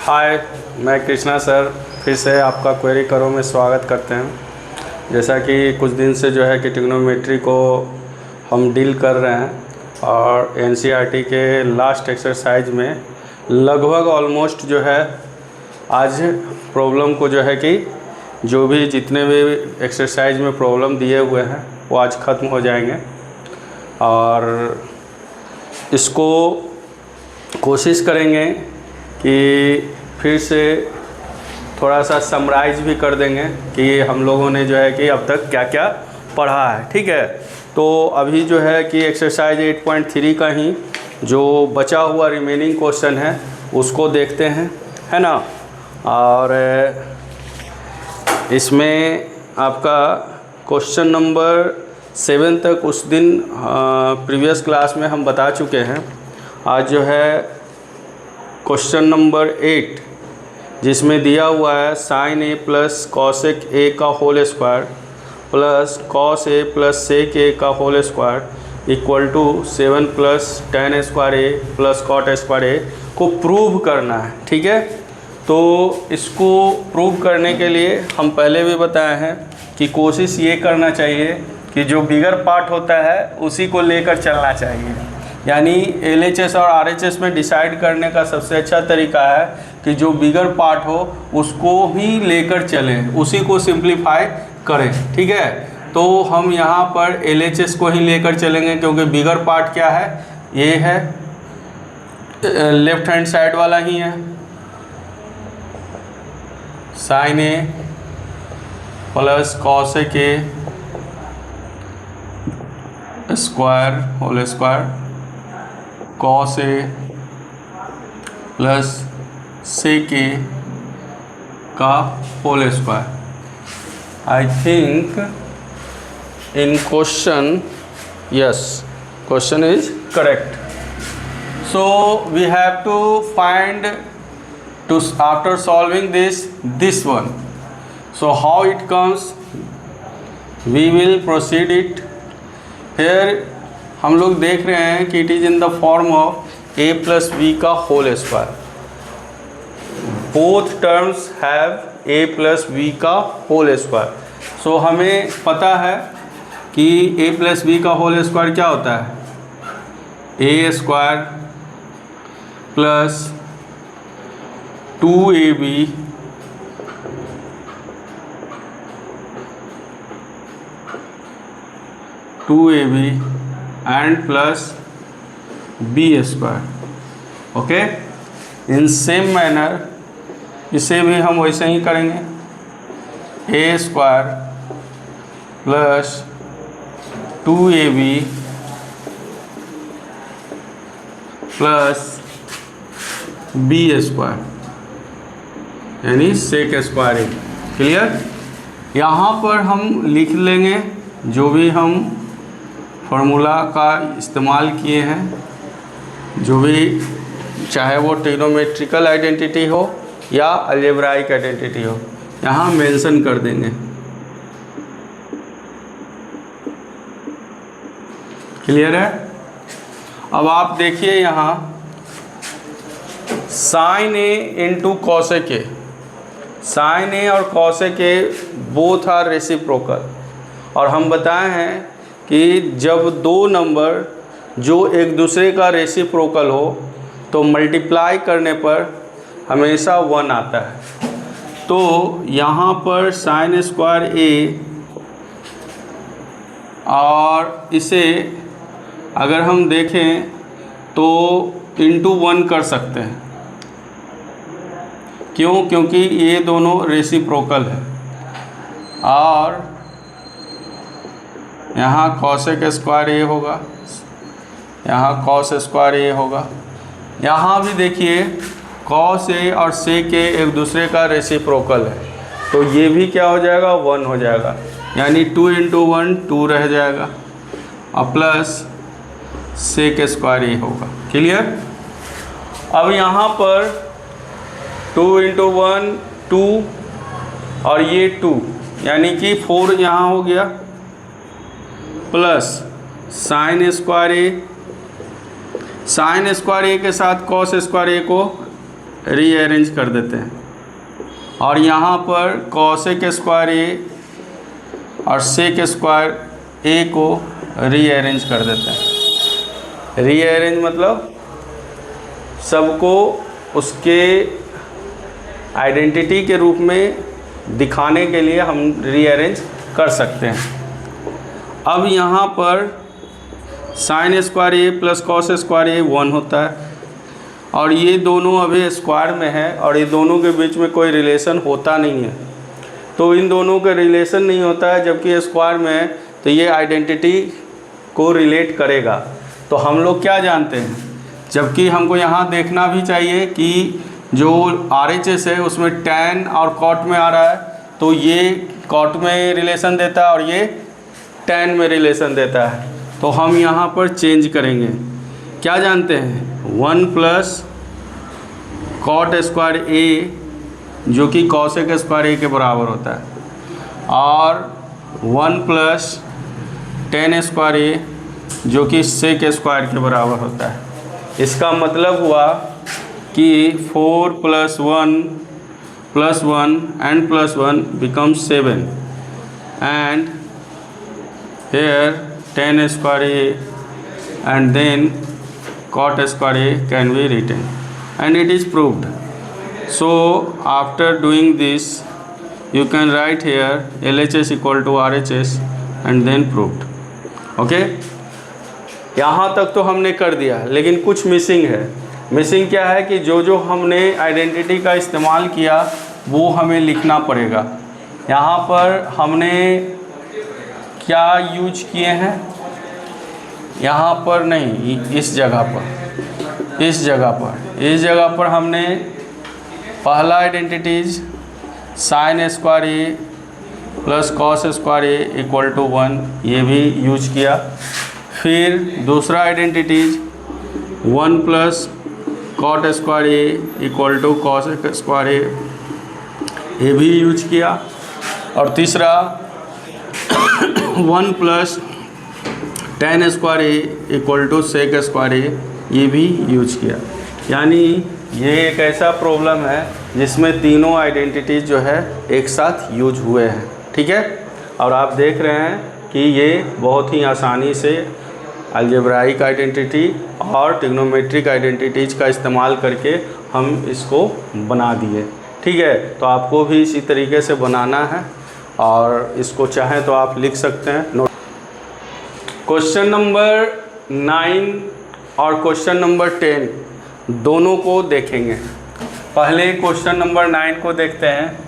हाय, मैं कृष्णा सर फिर से आपका क्वेरी करो में स्वागत करते हैं। जैसा कि कुछ दिन से जो है कि ट्रिग्नोमेट्री को हम डील कर रहे हैं और एनसीईआरटी के लास्ट एक्सरसाइज में लगभग ऑलमोस्ट जो है आज प्रॉब्लम को जो है कि जो भी जितने भी एक्सरसाइज में प्रॉब्लम दिए हुए हैं वो आज ख़त्म हो जाएंगे और इसको कोशिश करेंगे कि फिर से थोड़ा सा समराइज भी कर देंगे कि हम लोगों ने जो है कि अब तक क्या क्या पढ़ा है। ठीक है, तो अभी जो है कि एक्सरसाइज 8.3 का ही जो बचा हुआ रिमेनिंग क्वेश्चन है उसको देखते हैं, है ना। और इसमें आपका क्वेश्चन नंबर 7 तक उस दिन प्रीवियस क्लास में हम बता चुके हैं। आज जो है क्वेश्चन नंबर 8 जिसमें दिया हुआ है sin a plus cosec a का whole square plus cos a plus sec a का whole square equal to 7 plus tan square a plus cot square a को प्रूव करना है। ठीक है, तो इसको प्रूव करने के लिए हम पहले भी बताए हैं कि कोशिश ये करना चाहिए कि जो बिगर पार्ट होता है उसी को लेकर चलना चाहिए। यानी LHS और RHS में डिसाइड करने का सबसे अच्छा तरीका है कि जो बिगर पार्ट हो उसको ही लेकर चलें, उसी को सिंप्लीफाई करें। ठीक है, तो हम यहाँ पर LHS को ही लेकर चलेंगे क्योंकि बिगर पार्ट क्या है, ये है लेफ्ट हैंड साइड वाला ही है, sine A plus cosec A square whole square cos A plus sec A का whole square. I think in question yes question is correct. So we have to find to after solving this one, so how it comes we will proceed it here। हम लोग देख रहे हैं कि it is in the form of a plus b का whole square, both terms have a plus b का whole square। so हमें पता है कि a plus b का whole square क्या होता है, a square plus 2ab and plus b square. Okay, in same manner इसे भी हम वैसे ही करेंगे, a square plus 2ab plus b square यानी सेक स्क्वायरिंग। क्लियर, यहाँ पर हम लिख लेंगे जो भी हम फार्मूला का इस्तेमाल किए हैं, जो भी चाहे वो ट्रिग्नोमेट्रिकल आइडेंटिटी हो या अलजेब्राइक आइडेंटिटी हो, यहाँ मेंशन कर देंगे। क्लियर है। अब आप देखिए यहाँ sine A into cosec A, sine A और cosec A both are reciprocal, और हम बताए हैं कि जब दो नंबर जो एक दूसरे का रेसिप्रोकल हो तो मल्टीप्लाई करने पर हमेशा 1 आता है। तो यहाँ पर साइन स्क्वायर ए और इसे अगर हम देखें तो इंटू 1 कर सकते हैं। क्यों? क्योंकि ये दोनों रेसिप्रोकल है। और यहाँ कॉसेक स्क्वायर ए होगा, यहाँ कॉस स्क्वायर ए होगा। यहाँ भी देखिए कॉस ए और सेक ए एक दूसरे का रेसिप्रोकल है, तो ये भी क्या हो जाएगा, 1 हो जाएगा। यानी 2 इंटू 1 2 रह जाएगा और प्लस सेक स्क्वायर ए होगा। क्लियर। अब यहाँ पर 2 इंटू 1 2 और ये 2 यानी कि 4 यहाँ हो गया, प्लस साइन स्क्वायर ए, साइन स्क्वायर ए के साथ कॉस स्क्वायर ए को रीअरेंज कर देते हैं और यहाँ पर कॉसेक स्क्वायर ए और सेक स्क्वायर ए को रीअरेंज कर देते हैं। रीअरेंज मतलब सबको उसके आइडेंटिटी के रूप में दिखाने के लिए हम रीअरेंज कर सकते हैं। अब यहाँ पर sign square A plus cos square ए 1 होता है और ये दोनों अभी स्क्वायर में है और ये दोनों के बीच में कोई रिलेशन होता नहीं है, तो इन दोनों का रिलेशन नहीं होता है, जबकि स्क्वायर में है तो ये आइडेंटिटी को रिलेट करेगा। तो हम लोग क्या जानते हैं, जबकि हमको यहाँ देखना भी चाहिए कि जो RHS है उसमें tan और cot में आ रहा है, तो ये cot में रिलेशन देता है और ये tan में रिलेशन देता है। तो हम यहाँ पर चेंज करेंगे, क्या जानते हैं 1 प्लस कॉट स्क्वायर ए जो कि कॉसेक स्क्वायर ए के बराबर होता है और 1 प्लस tan स्क्वायर ए जो कि सेक स्क्वायर के बराबर होता है। इसका मतलब हुआ कि 4 plus 1 and plus 1 becomes 7 and here tan square a and then cot square a can be written and it is proved. So after doing this you can write here LHS equal to RHS and then proved. Okay, यहाँ तक तो हमने कर दिया, लेकिन कुछ missing है। Missing क्या है कि जो हमने आइडेंटिटी का इस्तेमाल किया वो हमें लिखना पड़ेगा। यहाँ पर हमने क्या यूज किए हैं, यहाँ पर नहीं, इस जगह पर हमने पहला identities sine square A plus cos square A equal to 1 ये भी यूज किया। फिर दूसरा identities 1 plus cot square A equal to cos square A ये भी यूज किया। और तीसरा 1 plus tan square A equal to sec square A ये भी यूज किया। यानी ये एक ऐसा प्रॉब्लम है जिसमें तीनों आइडेंटिटीज जो है एक साथ यूज हुए हैं, ठीक है। और आप देख रहे हैं कि ये बहुत ही आसानी से अलजेब्राइक आइडेंटिटी और ट्रिग्नोमेट्रिक आइडेंटिटीज का इस्तेमाल करके हम इसको बना दिए, ठीक है। तो आपको भी इसी तरीके से बनाना है और इसको चाहें तो आप लिख सकते हैं। क्वेश्चन नंबर 9 और क्वेश्चन नंबर 10 दोनों को देखेंगे। पहले क्वेश्चन नंबर 9 को देखते हैं।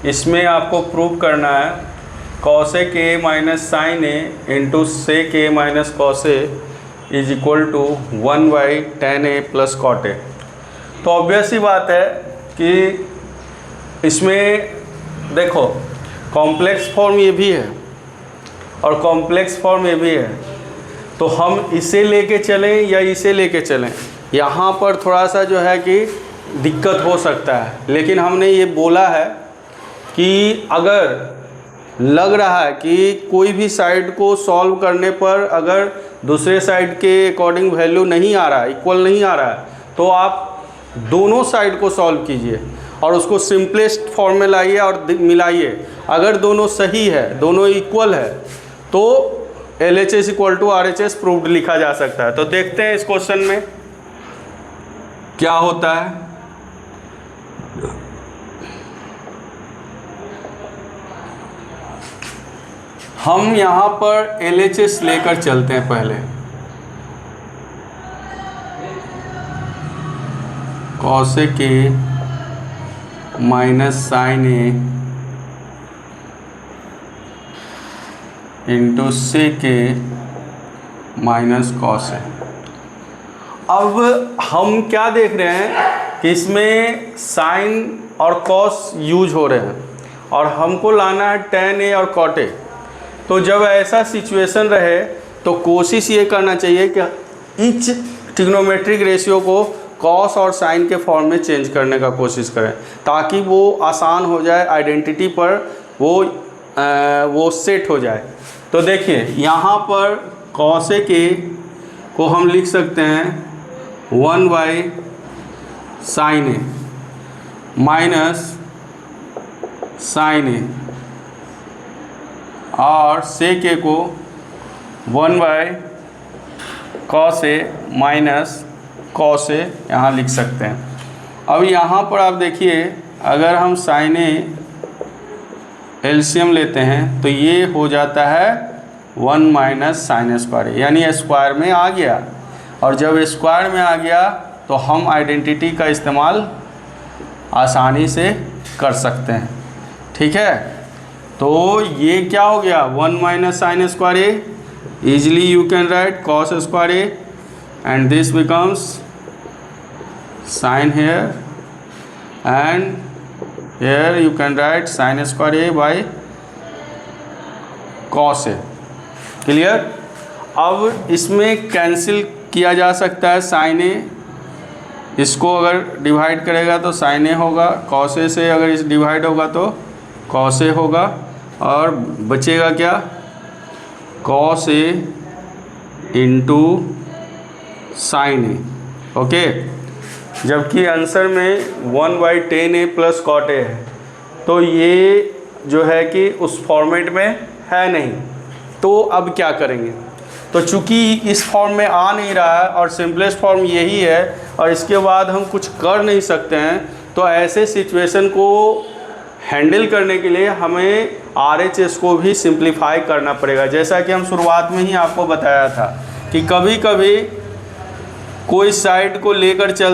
इसमें आपको प्रूव करना है cosec A minus sine A into sec A minus cos A is equal to 1/tan A plus cot A. तो ऑब्वियस ही बात है कि इसमें देखो कॉम्प्लेक्स फॉर्म ये भी है और कॉम्प्लेक्स फॉर्म ये भी है, तो हम इसे लेके चलें या इसे लेके चलें, यहाँ पर थोड़ा सा जो है कि दिक्कत हो सकता है। लेकिन हमने ये बोला है कि अगर लग रहा है कि कोई भी साइड को सॉल्व करने पर अगर दूसरे साइड के अकॉर्डिंग वैल्यू नहीं आ रहा है, इक्वल नहीं आ रहा है, तो आप दोनों साइड को सॉल्व कीजिए और उसको सिंपलेस्ट फॉर्म में लाइए और मिलाइए। अगर दोनों सही है, दोनों इक्वल है, तो LHS equal to RHS proved लिखा जा सकता है। तो देखते हैं इस क्वेश्चन में क्या होता है। हम यहाँ पर LHS लेकर चलते हैं पहले। Cosec A minus sine A into sec A minus cos A. अब हम क्या देख रहे हैं कि इसमें साइन और कॉस यूज हो रहे हैं और हमको लाना है tan ए और cot ए। तो जब ऐसा सिचुएशन रहे तो कोशिश ये करना चाहिए कि ईच ट्रिग्नोमेट्रिक रेशियो को कॉस और साइन के फॉर्म में चेंज करने का कोशिश करें, ताकि वो आसान हो जाए, आइडेंटिटी पर वो सेट हो जाए। तो देखिए यहाँ पर कॉसेक ए को हम लिख सकते हैं 1/sin A minus sine A, और सेक ए को 1/cos ए माइनस कॉस ए यहाँ लिख सकते हैं। अब यहाँ पर आप देखिए, अगर हम साइन ए एलसीएम लेते हैं तो ये हो जाता है 1 माइनस साइन स्क्वायर, यानी स्क्वायर में आ गया। और जब स्क्वायर में आ गया तो हम आइडेंटिटी का इस्तेमाल आसानी से कर सकते हैं। ठीक है, तो ये क्या हो गया, 1 minus sine square A, easily you can write cos square A, and this becomes sine here, and here you can write sine square A by cos A. Clear. अब इसमें कैंसिल किया जा सकता है साइन ए, इसको अगर डिवाइड करेगा तो साइन ए होगा, कॉस ए से अगर इस डिवाइड होगा तो कॉस ए होगा, और बचेगा क्या, cos A into sine A. Okay, जबकि आंसर में 1/10 ए प्लस कॉट ए है, तो ये जो है कि उस फॉर्मेट में है नहीं। तो अब क्या करेंगे, तो चूंकि इस फॉर्म में आ नहीं रहा है और सिंपलेस्ट फॉर्म यही है और इसके बाद हम कुछ कर नहीं सकते हैं, तो ऐसे सिचुएशन को हैंडल करने के लिए हमें RHS को भी सिंप्लीफाई करना पड़ेगा। जैसा कि हम शुरुआत में ही आपको बताया था कि कभी कभी कोई साइड को लेकर चल